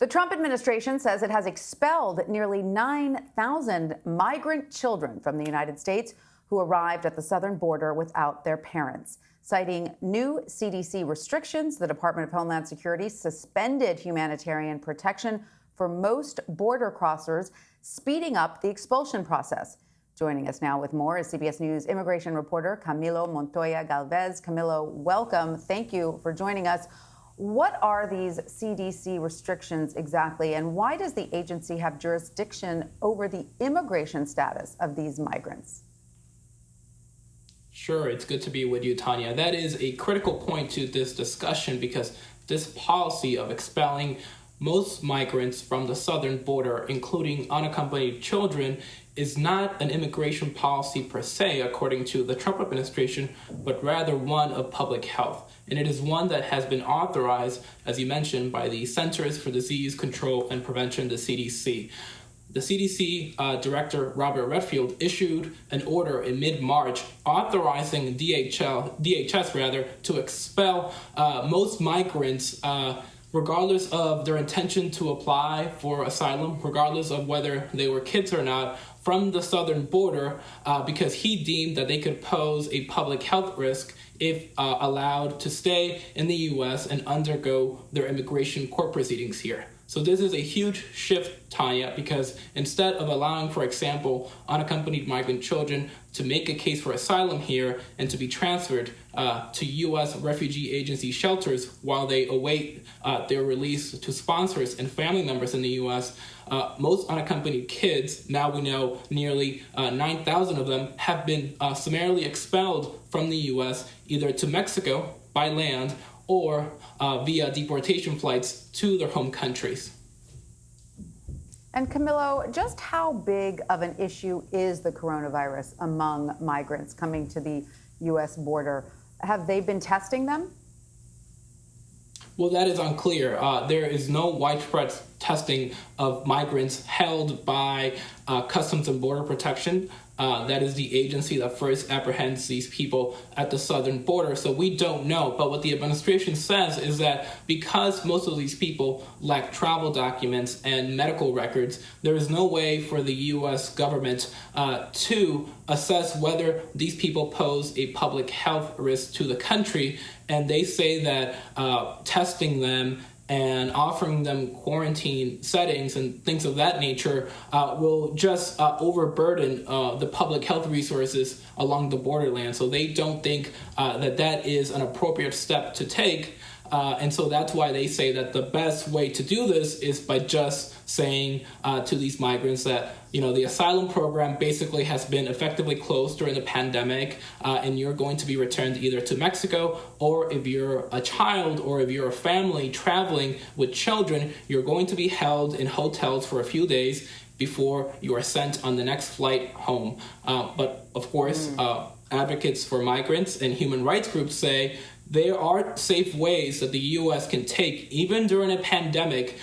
The Trump administration says it has expelled nearly 9,000 migrant children from the United States who arrived at the southern border without their parents. Citing new CDC restrictions, the Department of Homeland Security suspended humanitarian protection for most border crossers, speeding up the expulsion process. Joining us now with more is CBS News immigration reporter Camilo Montoya-Galvez. Camilo, welcome. Thank you for joining us. What are these CDC restrictions exactly, and why does the agency have jurisdiction over the immigration status of these migrants? Sure, it's good to be with you, Tanya. That is a critical point to this discussion because this policy of expelling most migrants from the southern border, including unaccompanied children, is not an immigration policy per se, according to the Trump administration, but rather one of public health. And it is one that has been authorized, as you mentioned, by the Centers for Disease Control and Prevention, the CDC. The CDC Director Robert Redfield issued an order in mid-March authorizing DHS to expel most migrants regardless of their intention to apply for asylum, regardless of whether they were kids or not, from the southern border because he deemed that they could pose a public health risk if allowed to stay in the U.S. and undergo their immigration court proceedings here. So this is a huge shift, Tanya, because instead of allowing, for example, unaccompanied migrant children to make a case for asylum here and to be transferred to U.S. refugee agency shelters while they await their release to sponsors and family members in the U.S., most unaccompanied kids, now we know nearly 9,000 of them, have been summarily expelled from the U.S. either to Mexico by land or via deportation flights to their home countries. And Camilo, just how big of an issue is the coronavirus among migrants coming to the U.S. border? Have they been testing them? Well, that is unclear. There is no widespread testing of migrants held by Customs and Border Protection. That is the agency that first apprehends these people at the southern border. So we don't know. But what the administration says is that because most of these people lack travel documents and medical records, there is no way for the U.S. government to assess whether these people pose a public health risk to the country. And they say that testing them and offering them quarantine settings and things of that nature will just overburden the public health resources along the borderland. So they don't think that is an appropriate step to take. And so that's why they say that the best way to do this is by just saying to these migrants that, the asylum program basically has been effectively closed during the pandemic, and you're going to be returned either to Mexico, or if you're a child or if you're a family traveling with children, you're going to be held in hotels for a few days before you are sent on the next flight home. But of course, advocates for migrants and human rights groups say there are safe ways that the U.S. can take, even during a pandemic,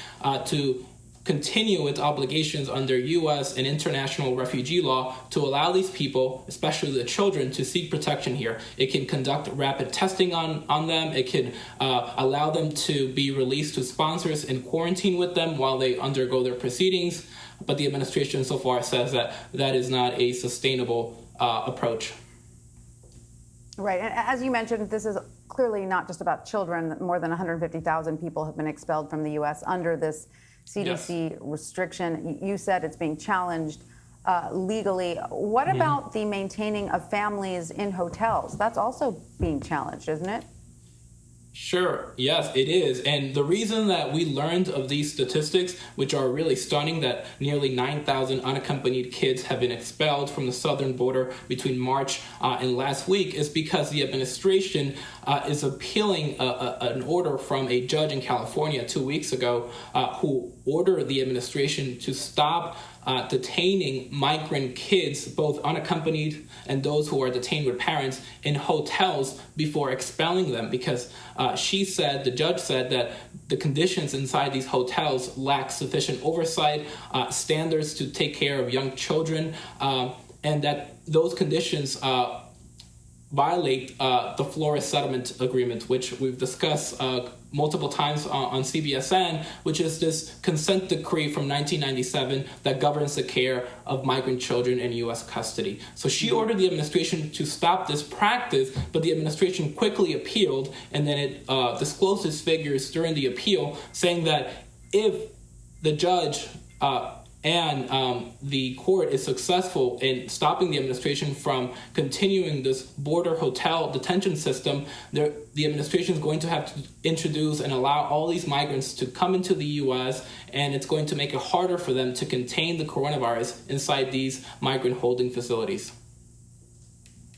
to continue its obligations under U.S. and international refugee law to allow these people, especially the children, to seek protection here. It can conduct rapid testing on them. It can allow them to be released to sponsors and quarantine with them while they undergo their proceedings. But the administration so far says that is not a sustainable approach. Right. And as you mentioned, this is clearly not just about children. More than 150,000 people have been expelled from the U.S. under this CDC restriction. You said it's being challenged legally. What about the maintaining of families in hotels? That's also being challenged, isn't it? Sure. Yes, it is. And the reason that we learned of these statistics, which are really stunning, that nearly 9,000 unaccompanied kids have been expelled from the southern border between March and last week, is because the administration is appealing an order from a judge in California 2 weeks ago who ordered the administration to stop detaining migrant kids, both unaccompanied and those who are detained with parents, in hotels before expelling them, because the judge said that the conditions inside these hotels lack sufficient oversight, standards to take care of young children, and that those conditions violate the Flores Settlement Agreement, which we've discussed multiple times on CBSN, which is this consent decree from 1997 that governs the care of migrant children in U.S. custody. So she ordered the administration to stop this practice, but the administration quickly appealed, and then it disclosed its figures during the appeal, saying that if the judge and the court is successful in stopping the administration from continuing this border hotel detention system, the administration is going to have to introduce and allow all these migrants to come into the U.S., and it's going to make it harder for them to contain the coronavirus inside these migrant holding facilities.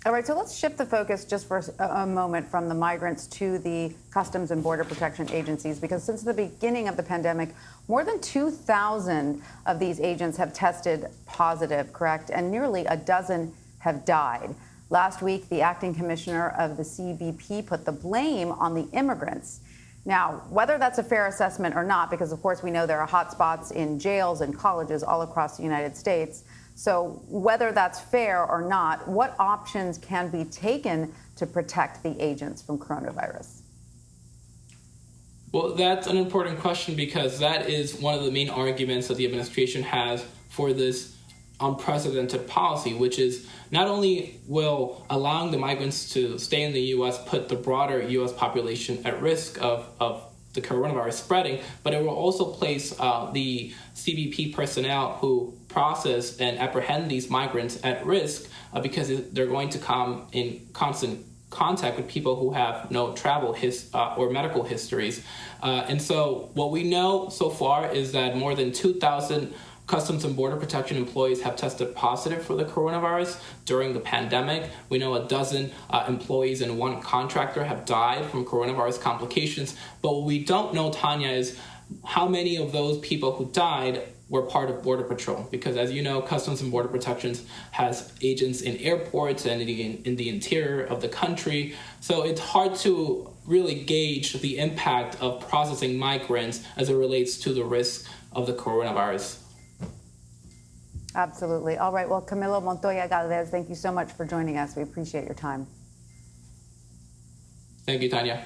All right, so let's shift the focus just for a moment from the migrants to the Customs and Border Protection agencies, because since the beginning of the pandemic, more than 2,000 of these agents have tested positive, correct? And nearly a dozen have died. Last week, the acting commissioner of the CBP put the blame on the immigrants. Now, whether that's a fair assessment or not, because of course we know there are hotspots in jails and colleges all across the United States. So whether that's fair or not, what options can be taken to protect the agents from coronavirus? Well, that's an important question, because that is one of the main arguments that the administration has for this unprecedented policy, which is not only will allowing the migrants to stay in the U.S. put the broader U.S. population at risk of the coronavirus spreading, but it will also place the CBP personnel who process and apprehend these migrants at risk because they're going to come in constant contact with people who have no travel or medical histories. And so what we know so far is that more than 2,000 Customs and Border Protection employees have tested positive for the coronavirus during the pandemic. We know a dozen employees and one contractor have died from coronavirus complications. But what we don't know, Tanya, is how many of those people who died were part of Border Patrol. Because as you know, Customs and Border Protection has agents in airports and in the interior of the country. So it's hard to really gauge the impact of processing migrants as it relates to the risk of the coronavirus. Absolutely. All right. Well, Camilo Montoya-Galvez, thank you so much for joining us. We appreciate your time. Thank you, Tanya.